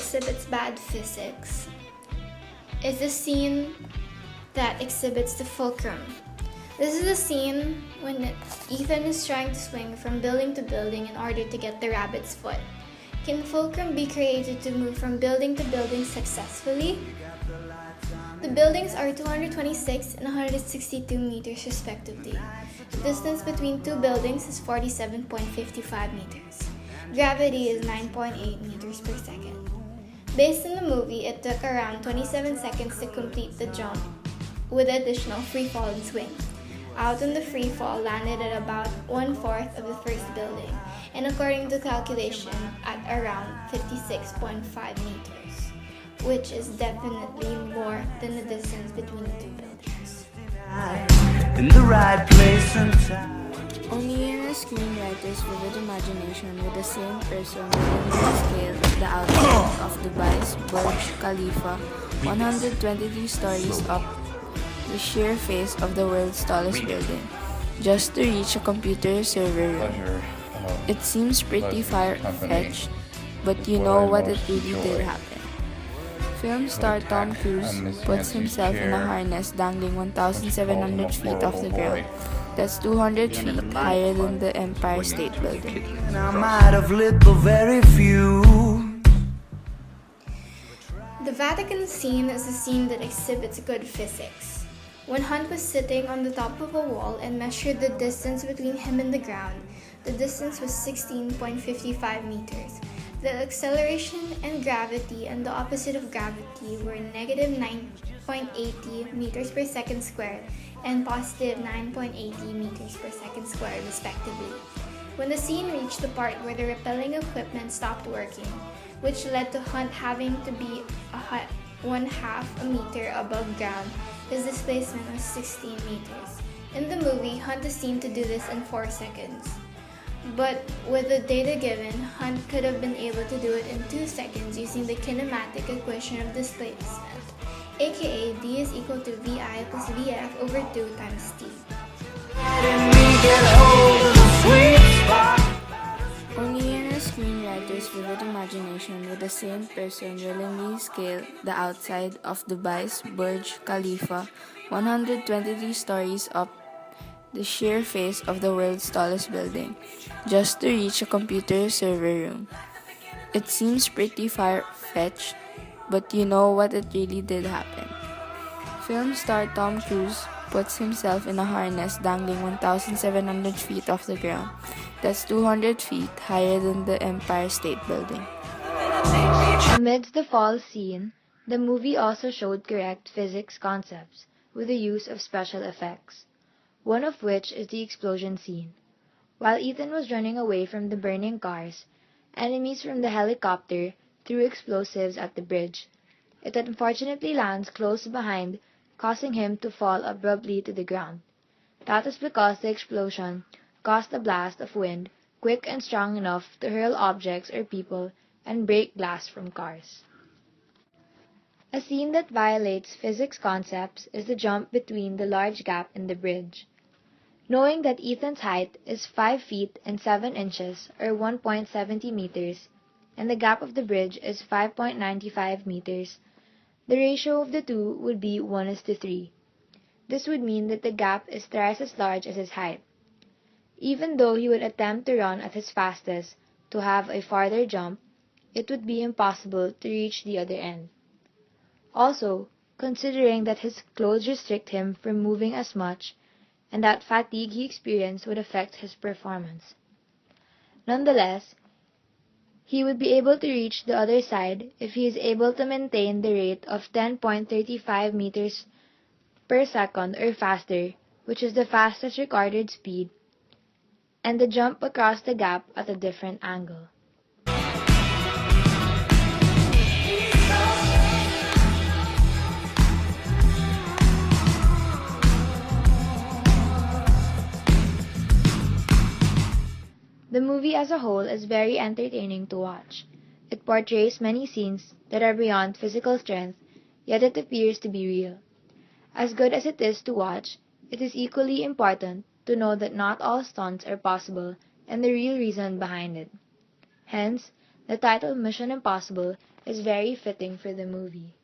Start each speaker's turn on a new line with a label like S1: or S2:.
S1: exhibits bad physics is the scene that exhibits the fulcrum. This is a scene when Ethan is trying to swing from building to building in order to get the rabbit's foot. Can fulcrum be created to move from building to building successfully? The buildings are 226 and 162 meters respectively. The distance between two buildings is 47.55 meters. Gravity is 9.8 meters per second. Based on the movie, it took around 27 seconds to complete the jump with additional free fall and swing. Out on the free fall landed at about 1/4 of the first building, and according to calculation, at around 56.5 meters, which is definitely more than the distance between the two buildings.
S2: In the right place and time.
S3: Only in a screenwriter's vivid imagination would the same person willingly scale the outside of Dubai's Burj Khalifa, 123 stories up the sheer face of the world's tallest building, just to reach a computer server room. It seems pretty far-fetched, but you know what, it really did happen. Film star Tom Cruise puts himself in a harness dangling 1,700 feet off the ground. That's 200 feet higher than the Empire State Building.
S2: I might have lit the very few.
S1: The Vatican scene is a scene that exhibits good physics. When Hunt was sitting on the top of a wall and measured the distance between him and the ground, the distance was 16.55 meters. The acceleration and gravity and the opposite of gravity were negative 9.80 meters per second squared and positive 9.80 meters per second squared, respectively. When the scene reached the part where the repelling equipment stopped working, which led to Hunt having to be 1/2 a meter above ground, his displacement was 16 meters. In the movie, Hunt is seen to do this in 4 seconds. But with the data given, Hunt could have been able to do it in 2 seconds using the kinematic equation of displacement, aka D is equal to Vi plus Vf over 2 times T.
S3: Only in a screenwriter's vivid imagination would the same person willingly scale the outside of Dubai's Burj Khalifa, 123 stories up the sheer face of the world's tallest building, just to reach a computer server room. It seems pretty far-fetched, but you know what, it really did happen. Film star Tom Cruise puts himself in a harness dangling 1,700 feet off the ground. That's 200 feet higher than the Empire State Building.
S4: Amidst the fall scene, the movie also showed correct physics concepts with the use of special effects, one of which is the explosion scene. While Ethan was running away from the burning cars, enemies from the helicopter threw explosives at the bridge. It unfortunately lands close behind, causing him to fall abruptly to the ground. That is because the explosion caused a blast of wind quick and strong enough to hurl objects or people and break glass from cars. A scene that violates physics concepts is the jump between the large gap in the bridge. Knowing that Ethan's height is 5 feet and 7 inches or 1.70 meters and the gap of the bridge is 5.95 meters, the ratio of the two would be 1:3. This would mean that the gap is thrice as large as his height. Even though he would attempt to run at his fastest to have a farther jump, it would be impossible to reach the other end. Also, considering that his clothes restrict him from moving as much, and that fatigue he experienced would affect his performance. Nonetheless, he would be able to reach the other side if he is able to maintain the rate of 10.35 meters per second or faster, which is the fastest recorded speed, and the jump across the gap at a different angle. The movie as a whole is very entertaining to watch. It portrays many scenes that are beyond physical strength, yet it appears to be real. As good as it is to watch, it is equally important to know that not all stunts are possible and the real reason behind it. Hence, The title Mission Impossible is very fitting for the movie.